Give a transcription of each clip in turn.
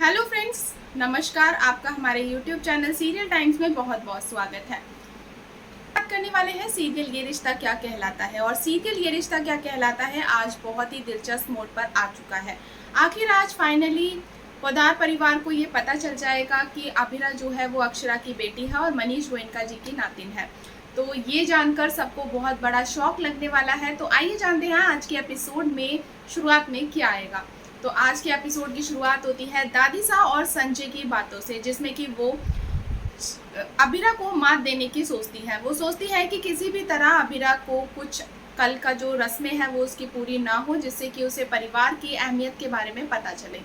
Hello friends, नमस्कार। आपका हमारे यूट्यूब चैनल सीरियल टाइम्स में बहुत बहुत स्वागत है। बात करने वाले हैं सीरियल ये रिश्ता क्या कहलाता है। और सीरियल ये रिश्ता क्या कहलाता है आज बहुत ही दिलचस्प मोड़ पर आ चुका है। आखिर आज फाइनली पोद्दार परिवार को ये पता चल जाएगा कि अभिरा जो है वो अक्षरा की बेटी है और मनीष गोयनका जी की नातिन है। तो ये जानकर सबको बहुत बड़ा शॉक लगने वाला है। तो आइए जानते हैं आज के एपिसोड में शुरुआत में क्या आएगा। तो आज के एपिसोड की शुरुआत होती है दादीसा और संजय की बातों से, जिसमें कि वो अभिरा को मात देने की सोचती है। वो सोचती है कि किसी भी तरह अभिरा को कुछ कल का जो रस्में हैं वो उसकी पूरी ना हो, जिससे कि उसे परिवार की अहमियत के बारे में पता चले।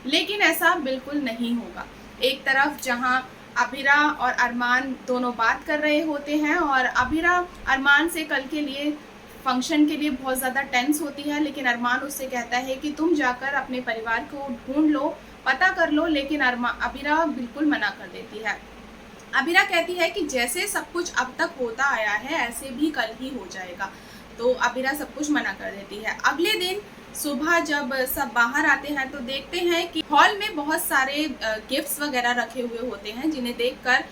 लेकिन ऐसा बिल्कुल नहीं होगा। एक तरफ जहां अभिरा और अरमान दोनों बात कर रहे होते हैं और अभिरा अरमान से कल के लिए फंक्शन के लिए बहुत ज़्यादा टेंस होती है, लेकिन अरमान उससे कहता है कि तुम जाकर अपने परिवार को ढूंढ लो, पता कर लो। लेकिन अभिरा बिल्कुल मना कर देती है। अभिरा कहती है कि जैसे सब कुछ अब तक होता आया है ऐसे भी कल ही हो जाएगा। तो अभिरा सब कुछ मना कर देती है। अगले दिन सुबह जब सब बाहर आते हैं तो देखते हैं कि हॉल में बहुत सारे गिफ्ट्स वगैरह रखे हुए होते हैं, जिन्हें देखकर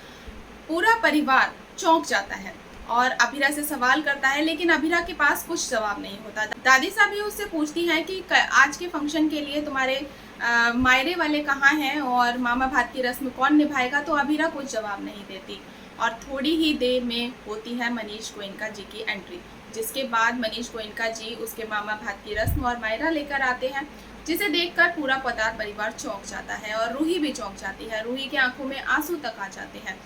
पूरा परिवार चौंक जाता है और अभिरा से सवाल करता है, लेकिन अभिरा के पास कुछ जवाब नहीं होता। दादीसा भी उससे पूछती हैं कि आज के फंक्शन के लिए तुम्हारे मायरे वाले कहाँ हैं और मामा भात की रस्म कौन निभाएगा। तो अभिरा कुछ जवाब नहीं देती और थोड़ी ही देर में होती है मनीष गोयनका जी की एंट्री, जिसके बाद मनीष गोयनका जी उसके मामा भात की रस्म और मायरा लेकर आते हैं, जिसे देखकर पूरा पोद्दार परिवार चौंक जाता है और रूही भी चौंक जाती है। रूही की आंखों में आंसू तक आ जाते हैं।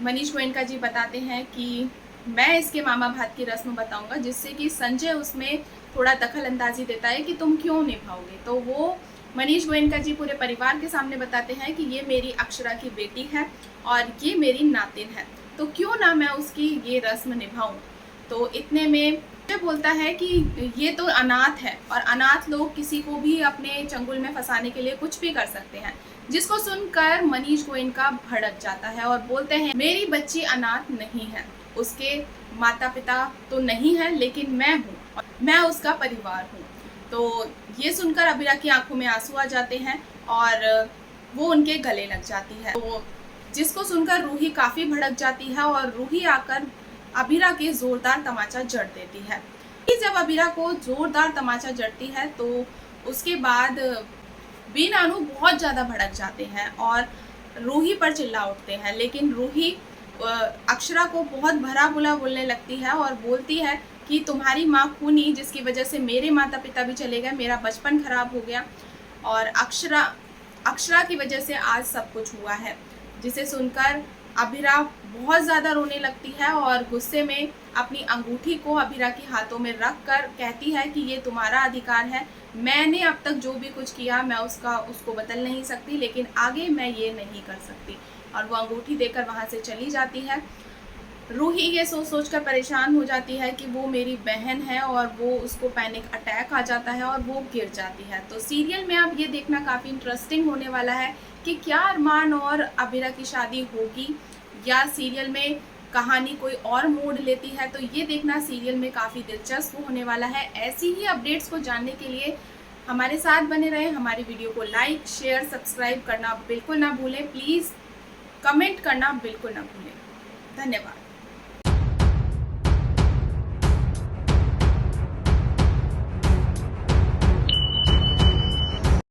मनीष गोयनका जी बताते हैं कि मैं इसके मामा भात की रस्म बताऊंगा, जिससे कि संजय उसमें थोड़ा दखल अंदाजी देता है कि तुम क्यों निभाओगे। तो वो मनीष गोयनका जी पूरे परिवार के सामने बताते हैं कि ये मेरी अक्षरा की बेटी है और ये मेरी नातिन है, तो क्यों ना मैं उसकी ये रस्म निभाऊं। तो इतने में संजय बोलता है कि ये तो अनाथ है और अनाथ लोग किसी को भी अपने चंगुल में फंसाने के लिए कुछ भी कर सकते हैं। जिसको सुनकर मनीष गोयनका भड़क जाता है और बोलते हैं मेरी बच्ची अनाथ नहीं है, उसके माता पिता तो नहीं है, लेकिन मैं हूँ, मैं उसका परिवार हूँ। तो ये सुनकर अभिरा की आंखों में आंसू आ जाते हैं और वो उनके गले लग जाती है। तो जिसको सुनकर रूही काफ़ी भड़क जाती है और रूही आकर अभिरा के जोरदार तमाचा जड़ देती है। जब अभिरा को जोरदार तमाचा जड़ती है तो उसके बाद बीनानू बहुत ज़्यादा भड़क जाते हैं और रूही पर चिल्ला उठते हैं। लेकिन रूही अक्षरा को बहुत भला बुरा बोलने लगती है और बोलती है कि तुम्हारी माँ खूनी, जिसकी वजह से मेरे माता पिता भी चले गए, मेरा बचपन खराब हो गया और अक्षरा की वजह से आज सब कुछ हुआ है। जिसे सुनकर अभिरा बहुत ज़्यादा रोने लगती है और गुस्से में अपनी अंगूठी को अभिरा के हाथों में रख कर कहती है कि ये तुम्हारा अधिकार है, मैंने अब तक जो भी कुछ किया मैं उसको बदल नहीं सकती, लेकिन आगे मैं ये नहीं कर सकती। और वो अंगूठी देकर वहाँ से चली जाती है। रूही ये सोच सोच कर परेशान हो जाती है कि वो मेरी बहन है और वो उसको पैनिक अटैक आ जाता है और वो गिर जाती है। तो सीरियल में अब ये देखना काफ़ी इंटरेस्टिंग होने वाला है कि क्या अरमान और अभिरा की शादी होगी या सीरियल में कहानी कोई और मोड़ लेती है। तो ये देखना सीरियल में काफ़ी दिलचस्प होने वाला है। ऐसी ही अपडेट्स को जानने के लिए हमारे साथ बने रहें। हमारी वीडियो को लाइक शेयर सब्सक्राइब करना बिल्कुल ना भूलें। प्लीज़ कमेंट करना बिल्कुल ना भूलें। धन्यवाद।